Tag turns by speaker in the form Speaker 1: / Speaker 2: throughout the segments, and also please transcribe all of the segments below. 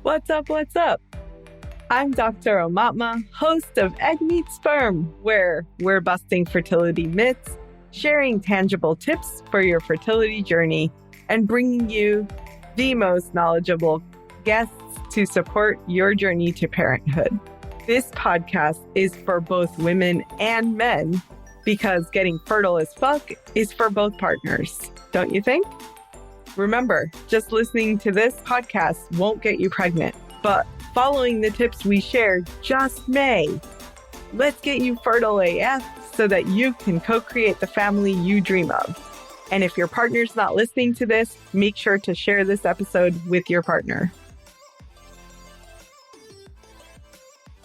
Speaker 1: What's up? What's up? I'm Dr. Omatma, host of Egg Meets Sperm, where we're busting fertility myths, sharing tangible tips for your fertility journey, and bringing you the most knowledgeable guests to support your journey to parenthood. This podcast is for both women and men because getting fertile as fuck is for both partners, don't you think? Remember, just listening to this podcast won't get you pregnant, but following the tips we share just may. Let's get you fertile AF so that you can co-create the family you dream of. And if your partner's not listening to this, make sure to share this episode with your partner.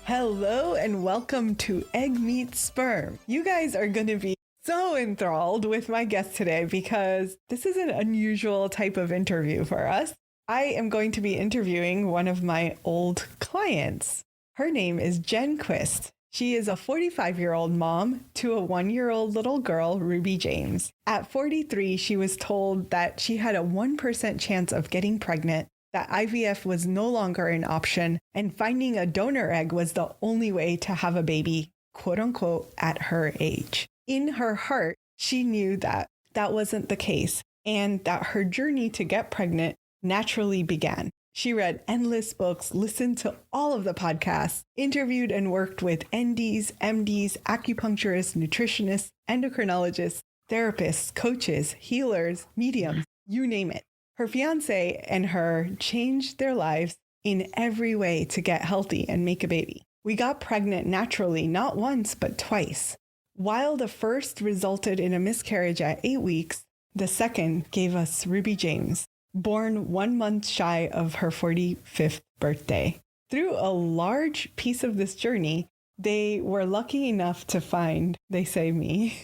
Speaker 1: Hello and welcome to Egg Meets Sperm. You guys are going to be so enthralled with my guest today because this is an unusual type of interview for us. I am going to be interviewing one of my old clients. Her name is Jen Quist. She is a 45-year-old mom to a 1-year-old little girl, Ruby James. At 43, she was told that she had a 1% chance of getting pregnant, that IVF was no longer an option, and finding a donor egg was the only way to have a baby, quote unquote, at her age. In her heart, she knew that that wasn't the case and that her journey to get pregnant naturally began. She read endless books, listened to all of the podcasts, interviewed and worked with NDs, MDs, acupuncturists, nutritionists, endocrinologists, therapists, coaches, healers, mediums, you name it. Her fiance and her changed their lives in every way to get healthy and make a baby. We got pregnant naturally, not once, but twice. While the first resulted in a miscarriage at 8 weeks, the second gave us Ruby James, born 1 month shy of her 45th birthday. Through a large piece of this journey, they were lucky enough to find, they say me,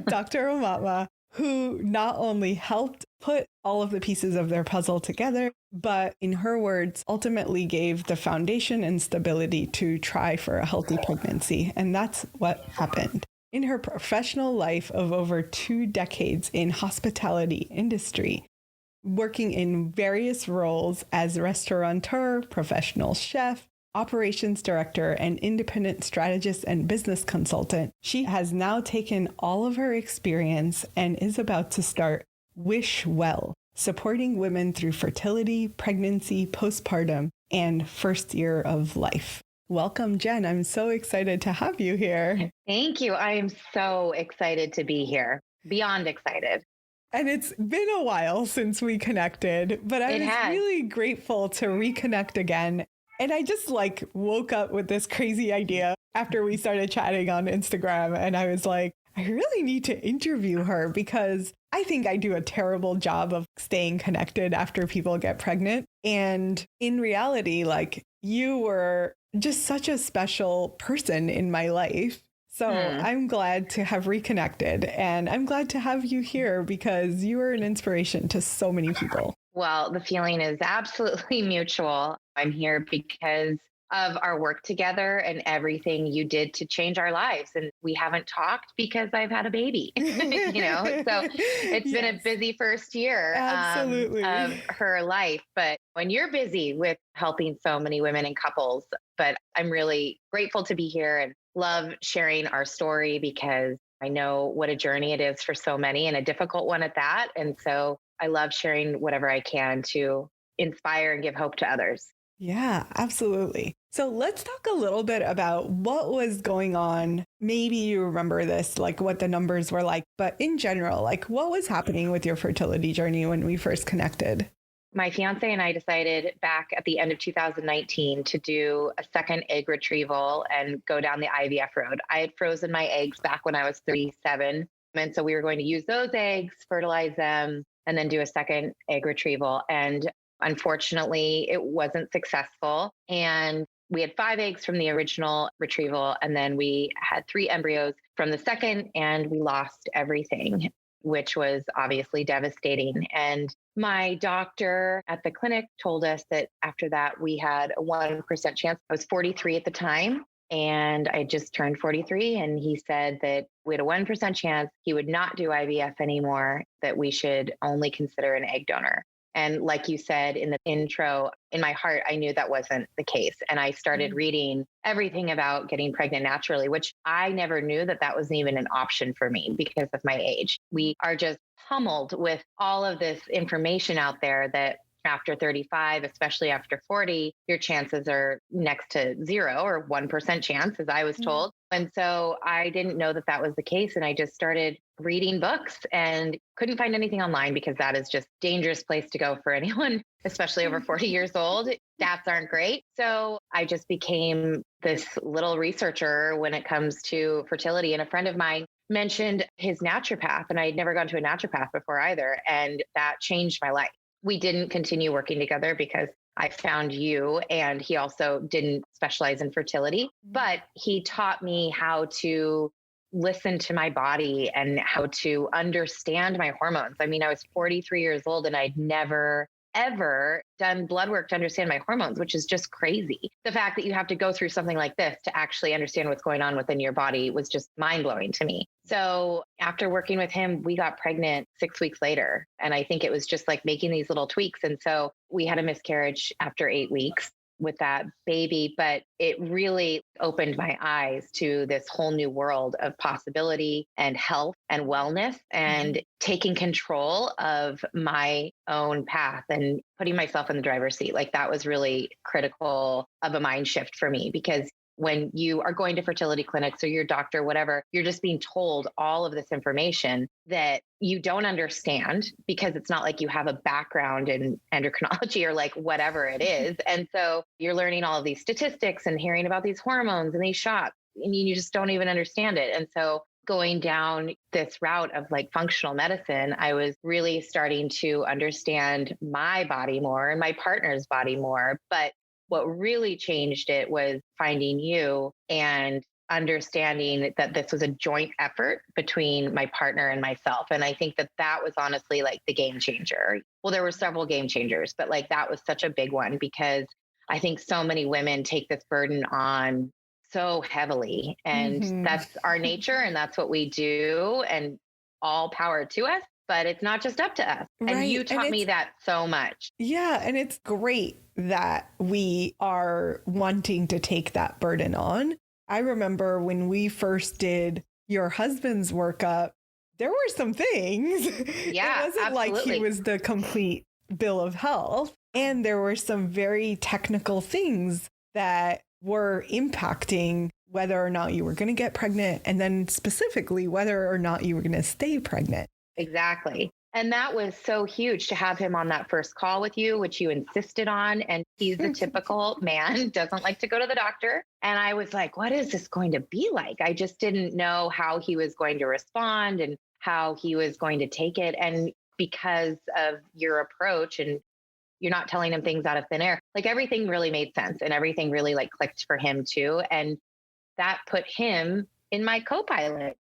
Speaker 1: Dr. Omatma, who not only helped put all of the pieces of their puzzle together, but in her words, ultimately gave the foundation and stability to try for a healthy pregnancy. And that's what happened. In her professional life of over 2 decades in hospitality industry, working in various roles as restaurateur, professional chef, operations director, and independent strategist and business consultant, she has now taken all of her experience and is about to start Wish Well, supporting women through fertility, pregnancy, postpartum, and first year of life. Welcome, Jen. I'm so excited to have you here.
Speaker 2: Thank you. I am so excited to be here. Beyond excited.
Speaker 1: And it's been a while since we connected, but I was really grateful to reconnect again. And I just woke up with this crazy idea after we started chatting on Instagram. And I was like, I really need to interview her because I think I do a terrible job of staying connected after people get pregnant. And in reality, you were just such a special person in my life. So I'm glad to have reconnected, and I'm glad to have you here because you are an inspiration to so many people.
Speaker 2: Well, the feeling is absolutely mutual. I'm here because of our work together and everything you did to change our lives. And we haven't talked because I've had a baby, so it's been a busy first year of her life. But when you're busy with helping so many women and couples, but I'm really grateful to be here and love sharing our story because I know what a journey it is for so many and a difficult one at that. And so I love sharing whatever I can to inspire and give hope to others.
Speaker 1: Yeah, absolutely. So let's talk a little bit about what was going on. Maybe you remember this, what the numbers were like, but in general, what was happening with your fertility journey when we first connected?
Speaker 2: My fiance and I decided back at the end of 2019 to do a second egg retrieval and go down the IVF road. I had frozen my eggs back when I was 37. And so we were going to use those eggs, fertilize them, and then do a second egg retrieval. And unfortunately, it wasn't successful. And we had 5 eggs from the original retrieval. And then we had 3 embryos from the second, and we lost everything, which was obviously devastating. And my doctor at the clinic told us that after that, we had a 1% chance. I was 43 at the time, and I just turned 43. And he said that we had a 1% chance he would not do IVF anymore, that we should only consider an egg donor. And like you said in the intro, in my heart, I knew that wasn't the case. And I started reading everything about getting pregnant naturally, which I never knew that that was even an option for me because of my age. We are just pummeled with all of this information out there that after 35, especially after 40, your chances are next to zero or 1% chance, as I was told. And so I didn't know that that was the case. And I just started reading books and couldn't find anything online because that is just a dangerous place to go for anyone, especially over 40 years old. Stats aren't great. So I just became this little researcher when it comes to fertility. And a friend of mine mentioned his naturopath, and I had never gone to a naturopath before either. And that changed my life. We didn't continue working together because I found you, and he also didn't specialize in fertility, but he taught me how to listen to my body and how to understand my hormones. I mean, I was 43 years old and I'd never ever done blood work to understand my hormones, which is just crazy. The fact that you have to go through something like this to actually understand what's going on within your body was just mind blowing to me. So after working with him, we got pregnant 6 weeks later. And I think it was just like making these little tweaks. And so we had a miscarriage after 8 weeks with that baby, but it really opened my eyes to this whole new world of possibility and health and wellness and taking control of my own path and putting myself in the driver's seat. Like that was really critical of a mind shift for me, because when you are going to fertility clinics or your doctor, whatever, you're just being told all of this information that you don't understand because it's not like you have a background in endocrinology or like whatever it is. And so you're learning all of these statistics and hearing about these hormones and these shots, and you just don't even understand it. And so going down this route of like functional medicine, I was really starting to understand my body more and my partner's body more. But what really changed it was finding you and understanding that this was a joint effort between my partner and myself. And I think that that was honestly like the game changer. Well, there were several game changers, but like that was such a big one because I think so many women take this burden on so heavily, and that's our nature and that's what we do, and all power to us. But it's not just up to us.
Speaker 1: Right.
Speaker 2: And you taught me that so much.
Speaker 1: Yeah. And it's great that we are wanting to take that burden on. I remember when we first did your husband's workup, there were some things.
Speaker 2: Yeah,
Speaker 1: it wasn't
Speaker 2: absolutely.
Speaker 1: like he was the complete bill of health. And there were some very technical things that were impacting whether or not you were going to get pregnant, and then specifically whether or not you were going to stay pregnant.
Speaker 2: Exactly. And that was so huge to have him on that first call with you, which you insisted on. And he's the typical man, doesn't like to go to the doctor. And I was like, what is this going to be like? I just didn't know how he was going to respond and how he was going to take it. And because of your approach, and you're not telling him things out of thin air, like everything really made sense and everything really like clicked for him too. And that put him in my co-pilot.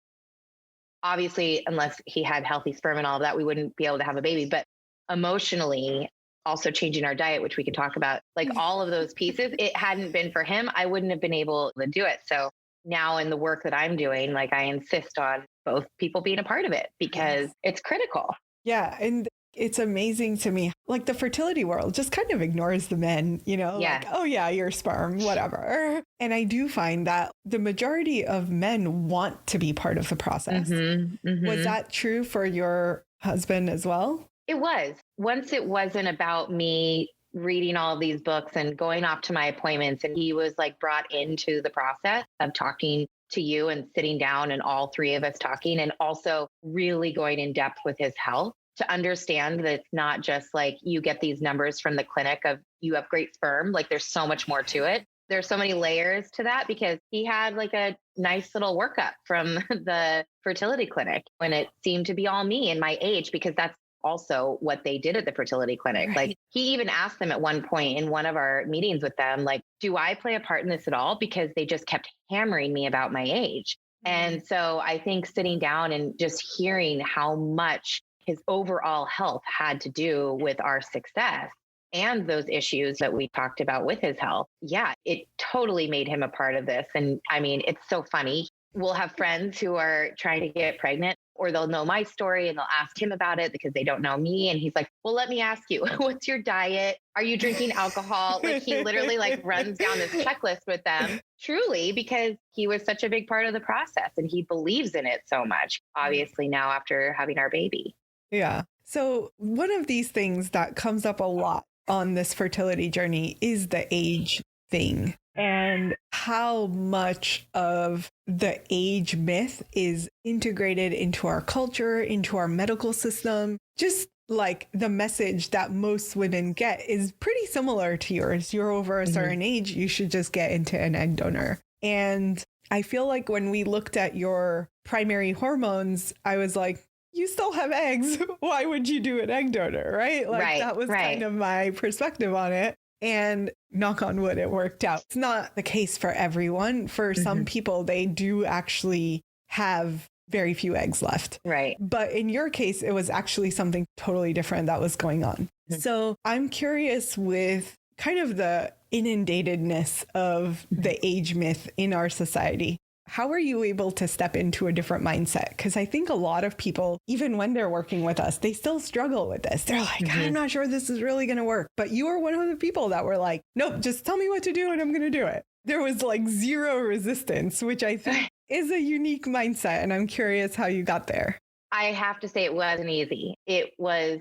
Speaker 2: Obviously, unless he had healthy sperm and all of that, we wouldn't be able to have a baby. But emotionally, also changing our diet, which we can talk about, like all of those pieces, it hadn't been for him, I wouldn't have been able to do it. So now in the work that I'm doing, like I insist on both people being a part of it because it's critical.
Speaker 1: Yeah. And it's amazing to me, like the fertility world just kind of ignores the men, like, oh yeah, your sperm, whatever. And I do find that the majority of men want to be part of the process. Was that true for your husband as well?
Speaker 2: It was. Once it wasn't about me reading all of these books and going off to my appointments, and he was like brought into the process of talking to you and sitting down and all three of us talking, and also really going in depth with his health to understand that it's not just like you get these numbers from the clinic of you have great sperm. Like there's so much more to it. There's so many layers to that, because he had like a nice little workup from the fertility clinic when it seemed to be all me and my age, because that's also what they did at the fertility clinic. Right. Like he even asked them at one point in one of our meetings with them, like, do I play a part in this at all? Because they just kept hammering me about my age. And so I think sitting down and just hearing how much his overall health had to do with our success and those issues that we talked about with his health. Yeah, it totally made him a part of this. And I mean, it's so funny. We'll have friends who are trying to get pregnant. or they'll know my story and they'll ask him about it because they don't know me. And he's like, well, let me ask you, what's your diet? Are you drinking alcohol? Like he literally like runs down this checklist with them, truly, because he was such a big part of the process and he believes in it so much, obviously now after having our baby.
Speaker 1: Yeah. So one of these things that comes up a lot on this fertility journey is the age thing and how much of the age myth is integrated into our culture, into our medical system. Just like the message that most women get is pretty similar to yours. You're over a certain age, you should just get into an egg donor. And I feel like when we looked at your primary hormones, I was like, you still have eggs. Why would you do an egg donor? Right? Like that was kind of my perspective on it. And knock on wood, it worked out. It's not the case for everyone. For some people, they do actually have very few eggs left.
Speaker 2: Right.
Speaker 1: But in your case, it was actually something totally different that was going on. So I'm curious with kind of the inundatedness of the age myth in our society. How are you able to step into a different mindset? Because I think a lot of people, even when they're working with us, they still struggle with this. They're like, I'm not sure this is really going to work. But you were one of the people that were like, nope, just tell me what to do and I'm going to do it. There was like zero resistance, which I think is a unique mindset. And I'm curious how you got there.
Speaker 2: I have to say it wasn't easy. It was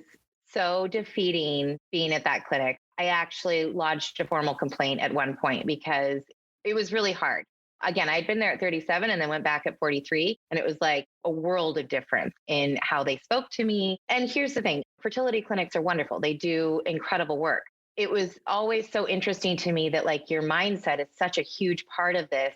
Speaker 2: so defeating being at that clinic. I actually lodged a formal complaint at one point because it was really hard. Again, I'd been there at 37 and then went back at 43. And it was like a world of difference in how they spoke to me. And here's the thing, fertility clinics are wonderful. They do incredible work. It was always so interesting to me that like your mindset is such a huge part of this.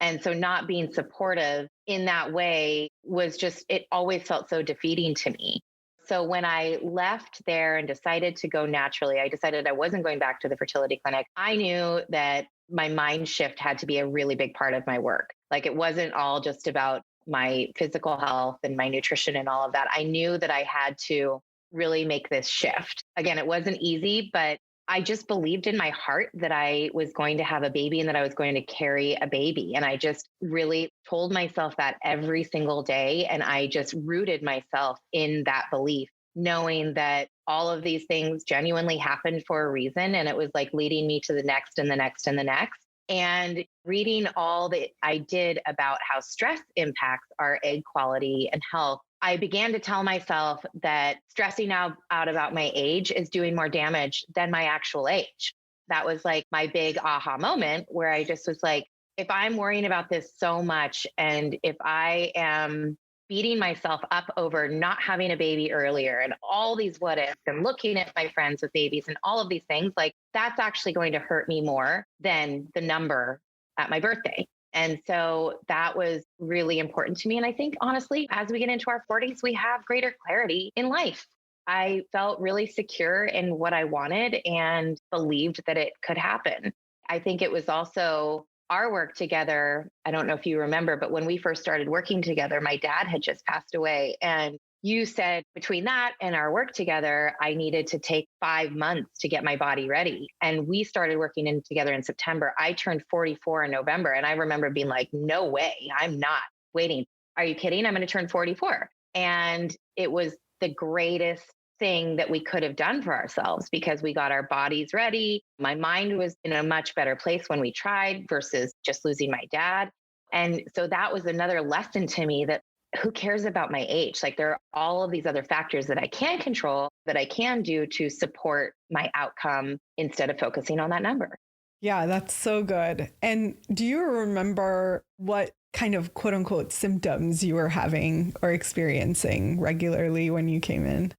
Speaker 2: And so not being supportive in that way was just, it always felt so defeating to me. So when I left there and decided to go naturally, I decided I wasn't going back to the fertility clinic. I knew that my mind shift had to be a really big part of my work. Like it wasn't all just about my physical health and my nutrition and all of that. I knew that I had to really make this shift. Again, it wasn't easy, but I just believed in my heart that I was going to have a baby and that I was going to carry a baby. And I just really told myself that every single day. And I just rooted myself in that belief, knowing that all of these things genuinely happened for a reason. And it was like leading me to the next and the next and the next. And reading all that I did about how stress impacts our egg quality and health, I began to tell myself that stressing out about my age is doing more damage than my actual age. That was like my big aha moment where I just was like, if I'm worrying about this so much, and if I am beating myself up over not having a baby earlier and all these what ifs and looking at my friends with babies and all of these things, like that's actually going to hurt me more than the number at my birthday. And so that was really important to me. And I think honestly, as we get into our 40s, we have greater clarity in life. I felt really secure in what I wanted and believed that it could happen. I think it was also our work together. I don't know if you remember, but when we first started working together, my dad had just passed away. And you said between that and our work together, I needed to take 5 months to get my body ready. And we started working together in September. I turned 44 in November. And I remember being like, no way, I'm not waiting. Are you kidding? I'm going to turn 44. And it was the greatest thing that we could have done for ourselves because we got our bodies ready. My mind was in a much better place when we tried versus just losing my dad. And so that was another lesson to me that who cares about my age? Like there are all of these other factors that I can control, that I can do to support my outcome instead of focusing on that number.
Speaker 1: Yeah, that's so good. And do you remember what kind of quote unquote symptoms you were having or experiencing regularly when you came in?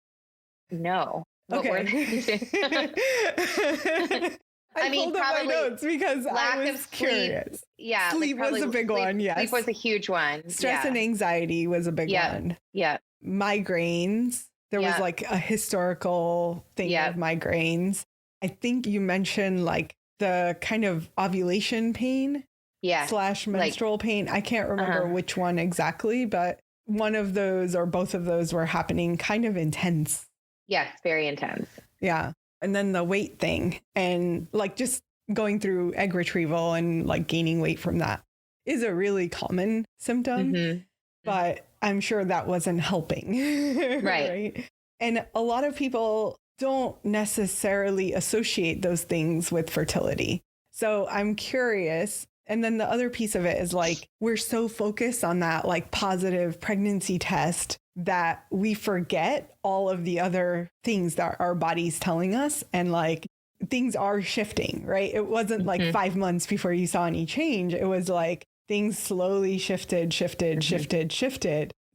Speaker 2: No.
Speaker 1: Okay. I pulled up my notes because I was curious.
Speaker 2: Yeah.
Speaker 1: Sleep was a big one. Yes.
Speaker 2: Sleep was a huge one.
Speaker 1: Stress and anxiety was a big one.
Speaker 2: Yeah.
Speaker 1: Migraines. There was like a historical thing of migraines. I think you mentioned like the kind of ovulation pain / menstrual pain. I can't remember which one exactly, but one of those or both of those were happening kind of intense.
Speaker 2: Yes, very intense.
Speaker 1: Yeah. And then the weight thing and like just going through egg retrieval and like gaining weight from that is a really common symptom. but I'm sure that wasn't helping. Right. And a lot of people don't necessarily associate those things with fertility. So I'm curious. And then the other piece of it is like, we're so focused on that like positive pregnancy test that we forget all of the other things that our body's telling us. And like, things are shifting, right? It wasn't like 5 months before you saw any change. It was like things slowly shifted.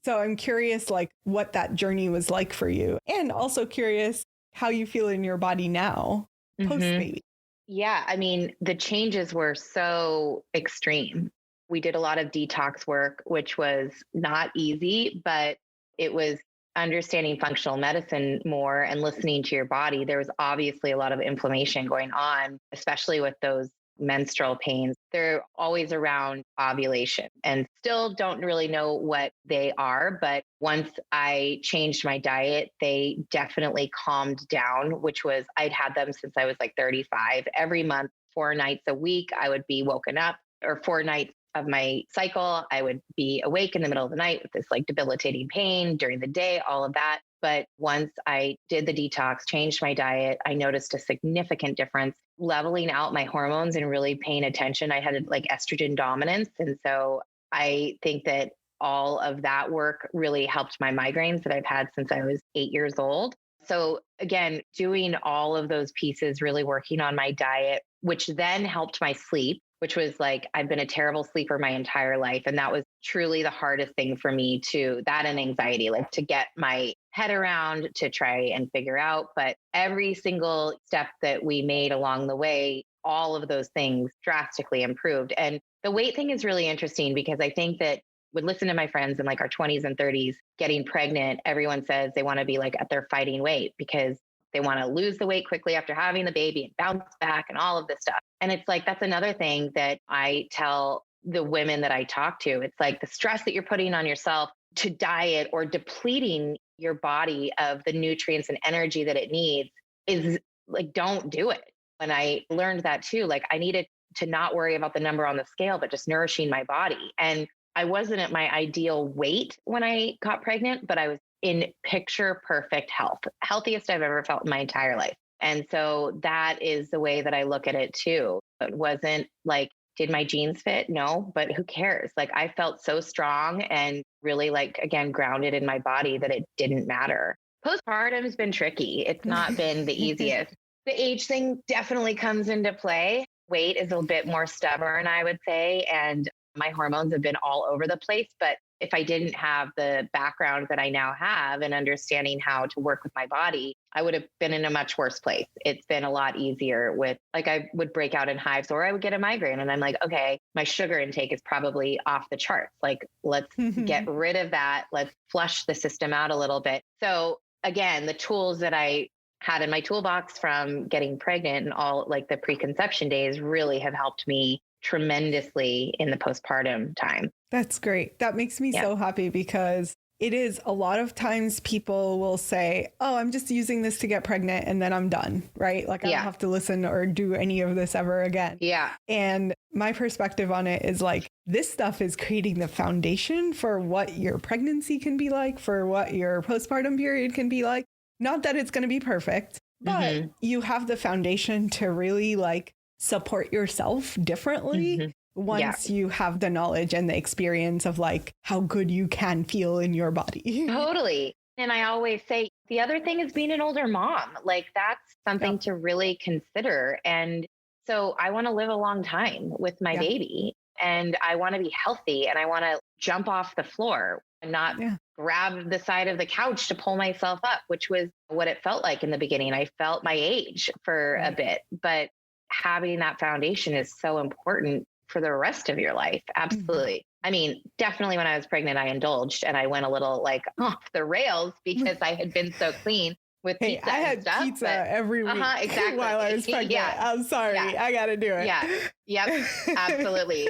Speaker 1: So I'm curious, like, what that journey was like for you, and also curious how you feel in your body now, post baby.
Speaker 2: Yeah. I mean, the changes were so extreme. We did a lot of detox work, which was not easy, but it was understanding functional medicine more and listening to your body. There was obviously a lot of inflammation going on, especially with those menstrual pains. They're always around ovulation and still don't really know what they are. But once I changed my diet, they definitely calmed down, which was, I'd had them since I was like 35. Every month, 4 nights a week, I would be woken up, or 4 nights of my cycle, I would be awake in the middle of the night with this like debilitating pain during the day, all of that. But once I did the detox, changed my diet, I noticed a significant difference, leveling out my hormones and really paying attention. I had like estrogen dominance. And so I think that all of that work really helped my migraines that I've had since I was 8 years old. So again, doing all of those pieces, really working on my diet, which then helped my sleep, which was like, I've been a terrible sleeper my entire life. And that was truly the hardest thing for me that and anxiety, like to get my head around, to try and figure out. But every single step that we made along the way, all of those things drastically improved. And the weight thing is really interesting because I think that would listen to my friends in like our 20s and 30s getting pregnant. Everyone says they want to be like at their fighting weight because they want to lose the weight quickly after having the baby and bounce back and all of this stuff. And it's like, that's another thing that I tell the women that I talk to. It's like the stress that you're putting on yourself to diet or depleting your body of the nutrients and energy that it needs is like, don't do it. And I learned that too. Like I needed to not worry about the number on the scale, but just nourishing my body. And I wasn't at my ideal weight when I got pregnant, but I was in picture perfect health, healthiest I've ever felt in my entire life. And so that is the way that I look at it too. It wasn't like, did my jeans fit? No, but who cares? Like I felt so strong and really like, again, grounded in my body that it didn't matter. Postpartum has been tricky. It's not been the easiest. The age thing definitely comes into play. Weight is a bit more stubborn, I would say. And my hormones have been all over the place. But if I didn't have the background that I now have and understanding how to work with my body, I would have been in a much worse place. It's been a lot easier with like, I would break out in hives or I would get a migraine and I'm like, okay, my sugar intake is probably off the charts. Like, let's get rid of that. Let's flush the system out a little bit. So again, the tools that I had in my toolbox from getting pregnant and all like the preconception days really have helped me tremendously in the postpartum time.
Speaker 1: That's great. That makes me so happy because it is a lot of times people will say, oh, I'm just using this to get pregnant and then I'm done, right? Like I don't have to listen or do any of this ever again.
Speaker 2: Yeah.
Speaker 1: And my perspective on it is like, this stuff is creating the foundation for what your pregnancy can be like, for what your postpartum period can be like. Not that it's going to be perfect, but you have the foundation to really like support yourself differently once you have the knowledge and the experience of like how good you can feel in your body.
Speaker 2: Totally. And I always say the other thing is being an older mom. Like that's something to really consider. And so I want to live a long time with my baby and I want to be healthy and I want to jump off the floor and not grab the side of the couch to pull myself up, which was what it felt like in the beginning. I felt my age for a bit, but having that foundation is so important for the rest of your life. Absolutely. I mean, definitely when I was pregnant, I indulged and I went a little like off the rails because I had been so clean with pizza.
Speaker 1: I had
Speaker 2: and stuff,
Speaker 1: pizza every week
Speaker 2: exactly.
Speaker 1: while I was pregnant. I'm sorry. I got to do it.
Speaker 2: Yeah. Yep. Absolutely.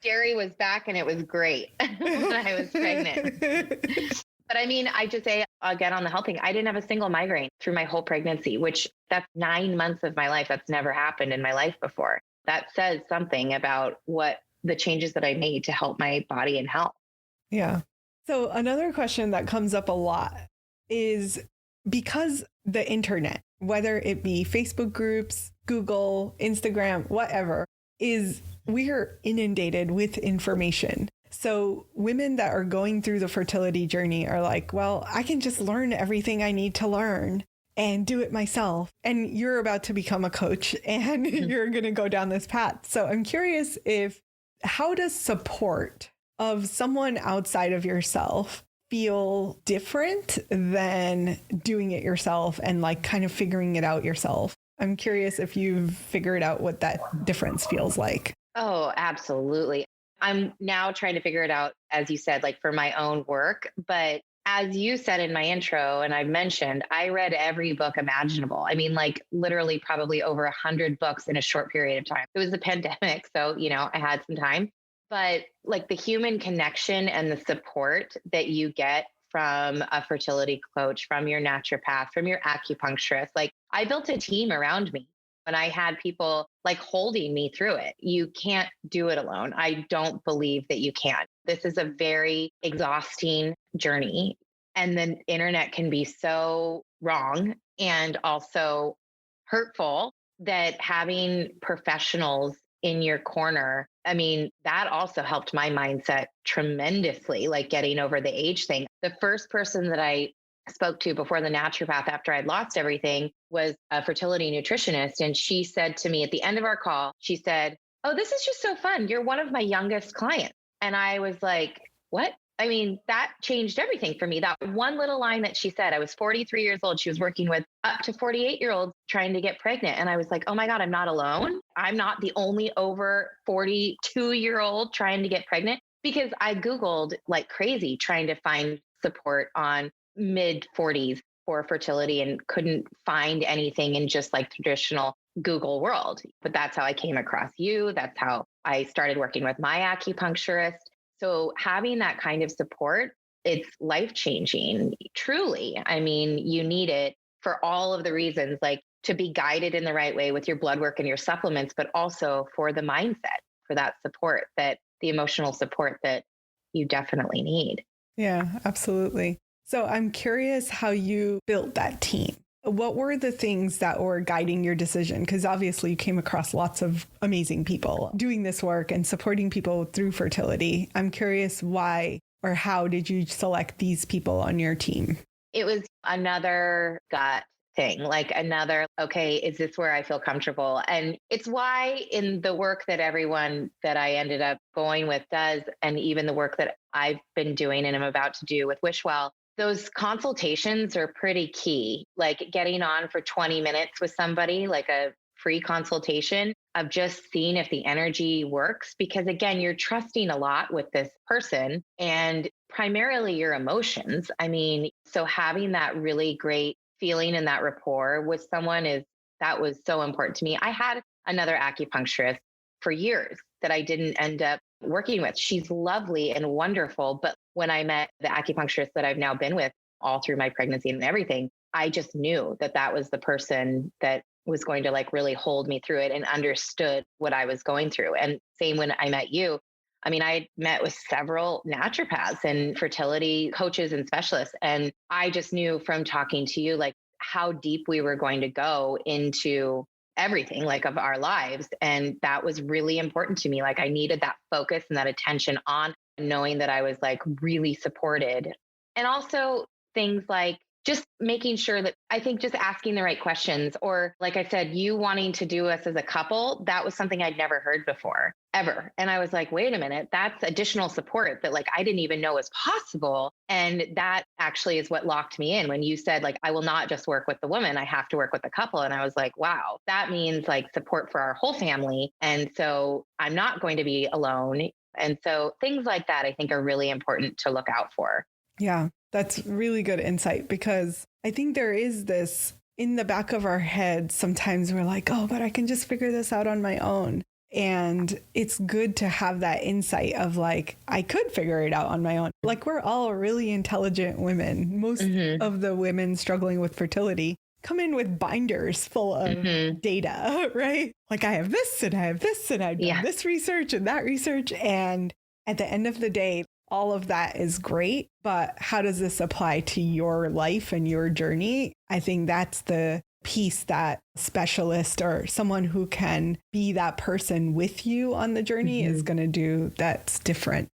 Speaker 2: Dairy was back and it was great when I was pregnant. But I mean, I just say again on the health thing, I didn't have a single migraine through my whole pregnancy, which that's 9 months of my life. That's never happened in my life before. That says something about what the changes that I made to help my body and health.
Speaker 1: Yeah. So another question that comes up a lot is because the internet, whether it be Facebook groups, Google, Instagram, whatever, is we're inundated with information. So women that are going through the fertility journey are like, well, I can just learn everything I need to learn and do it myself. And you're about to become a coach and you're going to go down this path. So I'm curious how does support of someone outside of yourself feel different than doing it yourself and like kind of figuring it out yourself? I'm curious if you've figured out what that difference feels like.
Speaker 2: Oh, absolutely. I'm now trying to figure it out, as you said, like for my own work. But as you said in my intro, and I mentioned, I read every book imaginable. I mean, like literally probably over 100 books in a short period of time. It was the pandemic. So, I had some time. But like the human connection and the support that you get from a fertility coach, from your naturopath, from your acupuncturist, like I built a team around me and I had people like holding me through it. You can't do it alone. I don't believe that you can. This is a very exhausting journey. And the internet can be so wrong and also hurtful that having professionals in your corner, I mean, that also helped my mindset tremendously, like getting over the age thing. The first person that I spoke to before the naturopath after I'd lost everything was a fertility nutritionist. And she said to me at the end of our call, she said, "Oh, this is just so fun. You're one of my youngest clients." And I was like, what? I mean, that changed everything for me. That one little line that she said, I was 43 years old. She was working with up to 48-year-olds trying to get pregnant. And I was like, oh my God, I'm not alone. I'm not the only over 42-year-old trying to get pregnant, because I Googled like crazy trying to find support on mid 40s for fertility and couldn't find anything in just like traditional Google world. But that's how I came across you. That's how I started working with my acupuncturist. So having that kind of support, it's life-changing, truly. I mean, you need it for all of the reasons, like to be guided in the right way with your blood work and your supplements, but also for the mindset, for that support, that the emotional support that you definitely need.
Speaker 1: Yeah, absolutely. So I'm curious how you built that team. What were the things that were guiding your decision? Because obviously you came across lots of amazing people doing this work and supporting people through fertility. I'm curious why or how did you select these people on your team?
Speaker 2: It was another gut thing, like another, okay, is this where I feel comfortable? And it's why in the work that everyone that I ended up going with does, and even the work that I've been doing and I'm about to do with Wishwell, those consultations are pretty key. Like getting on for 20 minutes with somebody, like a free consultation of just seeing if the energy works. Because again, you're trusting a lot with this person and primarily your emotions. I mean, so having that really great feeling and that rapport with someone that was so important to me. I had another acupuncturist for years that I didn't end up working with. She's lovely and wonderful. But when I met the acupuncturist that I've now been with all through my pregnancy and everything, I just knew that was the person that was going to like really hold me through it and understood what I was going through. And same when I met you. I mean, I met with several naturopaths and fertility coaches and specialists. And I just knew from talking to you, like how deep we were going to go into everything like of our lives. And that was really important to me. Like I needed that focus and that attention on knowing that I was like really supported. And also things like just making sure that I think just asking the right questions, or like I said, you wanting to do us as a couple, that was something I'd never heard before, ever. And I was like, wait a minute, that's additional support that like I didn't even know was possible. And that actually is what locked me in when you said like, I will not just work with the woman, I have to work with the couple. And I was like, wow, that means like support for our whole family. And so I'm not going to be alone. And so things like that, I think are really important to look out for.
Speaker 1: Yeah, that's really good insight, because I think there is this in the back of our head. Sometimes we're like, oh, but I can just figure this out on my own. And it's good to have that insight of like, I could figure it out on my own. Like we're all really intelligent women. Most of the women struggling with fertility come in with binders full of data, right? Like I have this and I have this and I've done this research and that research. And at the end of the day, all of that is great, but how does this apply to your life and your journey? I think that's the piece that specialist or someone who can be that person with you on the journey is going to do that's different.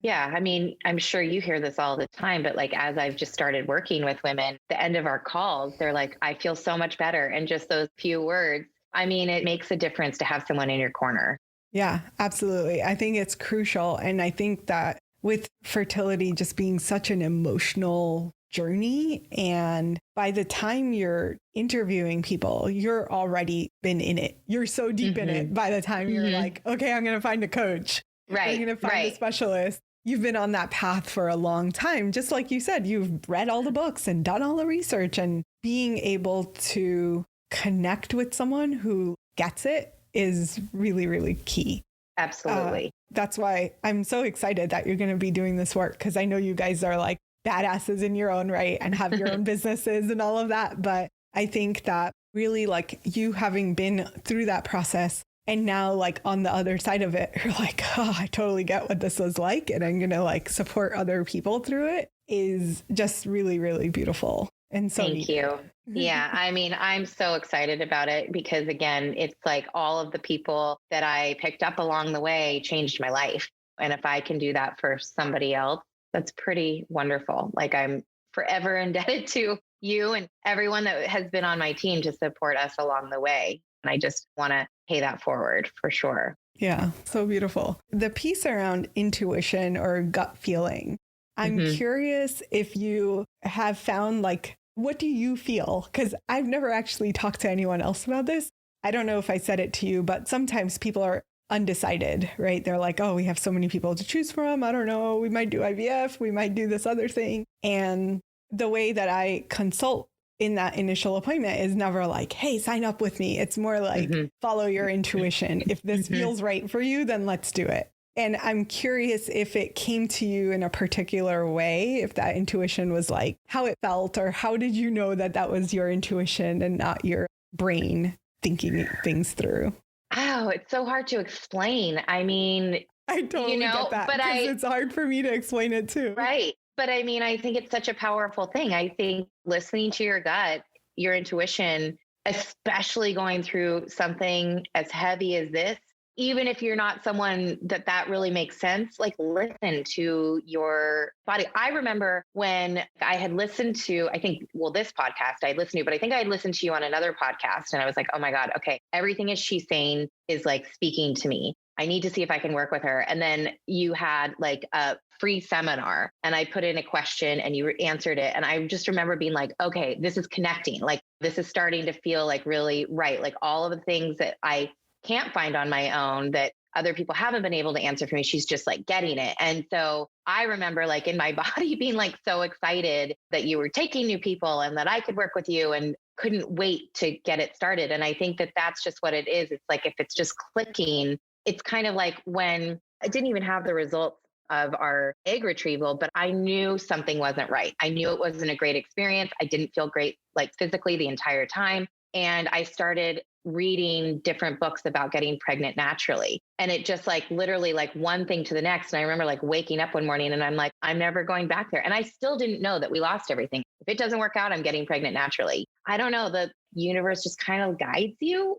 Speaker 2: Yeah. I mean, I'm sure you hear this all the time, but like, as I've just started working with women, the end of our calls, they're like, I feel so much better. And just those few words, I mean, it makes a difference to have someone in your corner.
Speaker 1: Yeah, absolutely. I think it's crucial. And I think that with fertility just being such an emotional journey, and by the time you're interviewing people, you're already been in it. You're so deep in it by the time you're like, okay, I'm going to find a coach.
Speaker 2: Right.
Speaker 1: I'm going to find a specialist. You've been on that path for a long time. Just like you said, you've read all the books and done all the research, and being able to connect with someone who gets it is really, really key.
Speaker 2: Absolutely.
Speaker 1: That's why I'm so excited that you're going to be doing this work, because I know you guys are like badasses in your own right and have your own businesses and all of that. But I think that really, like, you having been through that process and now like on the other side of it, you're like, oh, I totally get what this was like, and I'm going to like support other people through it, is just really, really beautiful. And so
Speaker 2: thank you. Yeah. I mean, I'm so excited about it because, again, it's like all of the people that I picked up along the way changed my life. And if I can do that for somebody else, that's pretty wonderful. Like, I'm forever indebted to you and everyone that has been on my team to support us along the way. And I just want to pay that forward for sure.
Speaker 1: Yeah. So beautiful. The piece around intuition or gut feeling, I'm curious if you have found, like, what do you feel? Because I've never actually talked to anyone else about this. I don't know if I said it to you, but sometimes people are undecided, right? They're like, oh, we have so many people to choose from. I don't know. We might do IVF. We might do this other thing. And the way that I consult in that initial appointment is never like, hey, sign up with me. It's more like, follow your intuition. If this feels right for you, then let's do it. And I'm curious if it came to you in a particular way, if that intuition was like how it felt, or how did you know that that was your intuition and not your brain thinking things through?
Speaker 2: Oh, it's so hard to explain. I mean,
Speaker 1: I totally get that, but it's hard for me to explain it too.
Speaker 2: Right. But I mean, I think it's such a powerful thing. I think listening to your gut, your intuition, especially going through something as heavy as this, even if you're not someone that really makes sense, like, listen to your body. I remember when I had listened to, I think, well, this podcast I listened to, but I think I had listened to you on another podcast, and I was like, oh my God, okay, everything is she's saying is like speaking to me. I need to see if I can work with her. And then you had like a free seminar, and I put in a question and you answered it. And I just remember being like, okay, this is connecting. Like, this is starting to feel like really right. Like, all of the things that I can't find on my own that other people haven't been able to answer for me, she's just like getting it. And so I remember, like, in my body being like so excited that you were taking new people and that I could work with you, and couldn't wait to get it started. And I think that that's just what it is. It's like, if it's just clicking, it's kind of like when I didn't even have the results of our egg retrieval, but I knew something wasn't right. I knew it wasn't a great experience. I didn't feel great, like, physically the entire time. And I started reading different books about getting pregnant naturally. And it just, like, literally, like, one thing to the next. And I remember, like, waking up one morning and I'm like, I'm never going back there. And I still didn't know that we lost everything. If it doesn't work out, I'm getting pregnant naturally. I don't know. The universe just kind of guides you.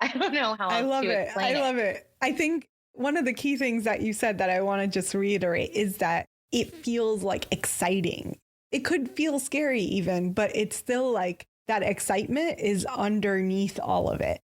Speaker 2: I don't know how else to explain it.
Speaker 1: I love it. I think one of the key things that you said that I want to just reiterate is that it feels like exciting. It could feel scary even, but it's still like that excitement is underneath all of it.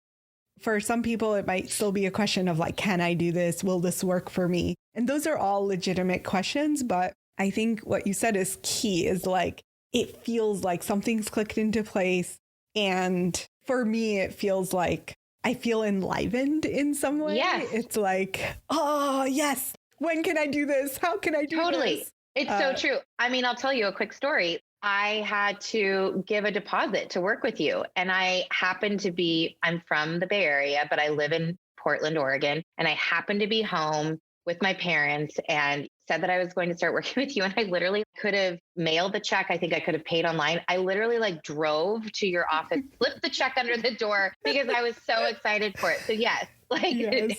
Speaker 1: For some people, it might still be a question of like, can I do this? Will this work for me? And those are all legitimate questions. But I think what you said is key, is like, it feels like something's clicked into place. And for me, it feels like I feel enlivened in some way.
Speaker 2: Yes.
Speaker 1: It's like, oh, yes. When can I do this? How can I do this?
Speaker 2: Totally. It's so true. I mean, I'll tell you a quick story. I had to give a deposit to work with you. And I happen to be, I'm from the Bay Area, but I live in Portland, Oregon. And I happened to be home with my parents and said that I was going to start working with you. And I literally could have mailed the check. I think I could have paid online. I literally, like, drove to your office, slipped the check under the door because I was so excited for it. So yes, like,
Speaker 1: Yes.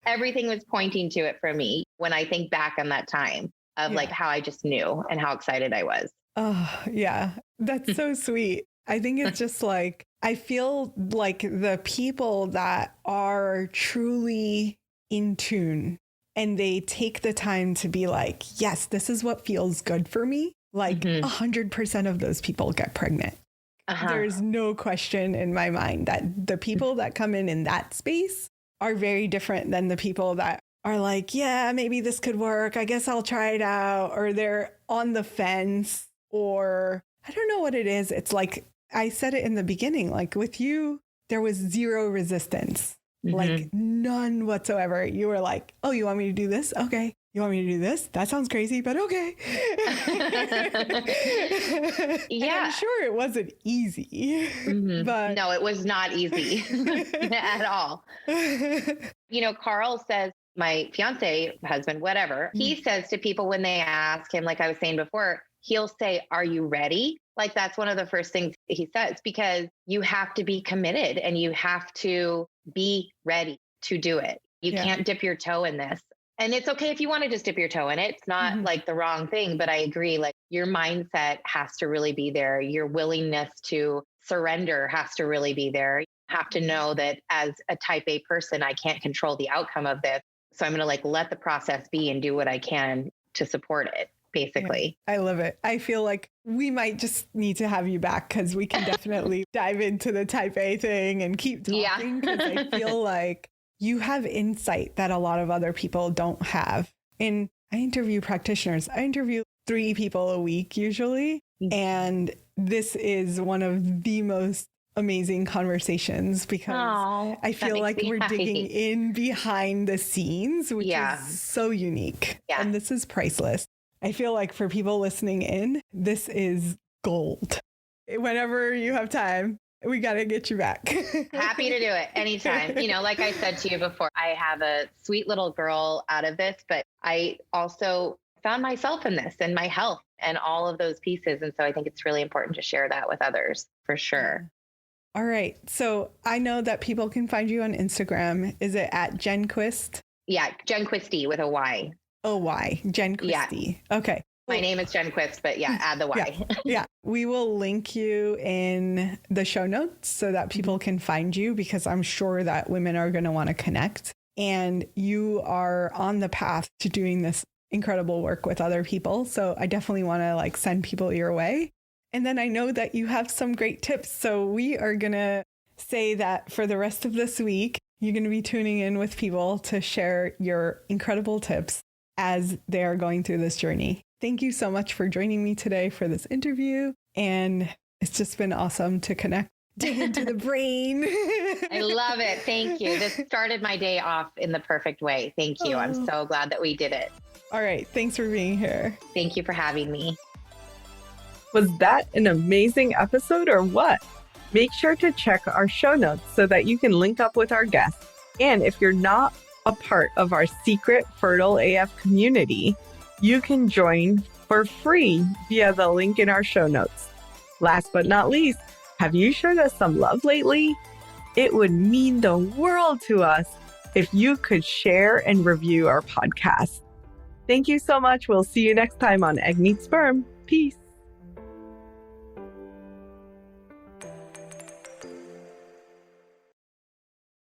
Speaker 2: everything was pointing to it for me. when I think back on that time of like how I just knew and how excited I was.
Speaker 1: Oh, yeah. That's so sweet. I think it's just like, I feel like the people that are truly in tune and they take the time to be like, yes, this is what feels good for me. Like 100% of those people get pregnant. There's no question in my mind that the people that come in that space are very different than the people that are like, yeah, maybe this could work. I guess I'll try it out. Or they're on the fence, or I don't know what it is. It's like, I said it in the beginning, like with you, there was zero resistance, like none whatsoever. You were like, oh, you want me to do this? Okay. You want me to do this? That sounds crazy, but okay.
Speaker 2: Yeah.
Speaker 1: I'm sure it wasn't easy, but
Speaker 2: no, it was not easy at all. You know, Carl says, my fiance, husband, whatever, he says to people when they ask him, like I was saying before, he'll say, are you ready? Like that's one of the first things he says, because you have to be committed and you have to be ready to do it. You can't dip your toe in this. And it's okay if you want to just dip your toe in it. It's not like the wrong thing, but I agree. Like your mindset has to really be there. Your willingness to surrender has to really be there. You have to know that as a type A person, I can't control the outcome of this. So I'm going to like let the process be and do what I can to support it, basically.
Speaker 1: Yeah, I love it. I feel like we might just need to have you back because we can definitely dive into the type A thing and keep talking, because I feel like you have insight that a lot of other people don't have. And I interview practitioners. I interview 3 people a week usually. And this is one of the most amazing conversations because I feel like we're digging in behind the scenes, which is so unique. Yeah. And this is priceless. I feel like for people listening in, this is gold. Whenever you have time, we got to get you back.
Speaker 2: Happy to do it anytime. You know, like I said to you before, I have a sweet little girl out of this, but I also found myself in this and my health and all of those pieces. And so I think it's really important to share that with others for sure.
Speaker 1: All right. So I know that people can find you on Instagram. Is it at Jen Quist?
Speaker 2: Yeah. Jen Quisty with a Y.
Speaker 1: Oh, Y. Jen Quisty. Yeah. Okay.
Speaker 2: My name is Jen Quist, but add the Y.
Speaker 1: Yeah. We will link you in the show notes so that people can find you, because I'm sure that women are going to want to connect. And you are on the path to doing this incredible work with other people. So I definitely want to like send people your way. And then I know that you have some great tips. So we are going to say that for the rest of this week, you're going to be tuning in with people to share your incredible tips as they are going through this journey. Thank you so much for joining me today for this interview. And it's just been awesome to connect, dig into the brain.
Speaker 2: I love it. Thank you. This started my day off in the perfect way. Thank you. I'm so glad that we did it.
Speaker 1: All right. Thanks for being here.
Speaker 2: Thank you for having me.
Speaker 3: Was that an amazing episode or what? Make sure to check our show notes so that you can link up with our guests. And if you're not a part of our secret Fertile AF community, you can join for free via the link in our show notes. Last but not least, have you showed us some love lately? It would mean the world to us if you could share and review our podcast. Thank you so much. We'll see you next time on Egg Meets Sperm. Peace.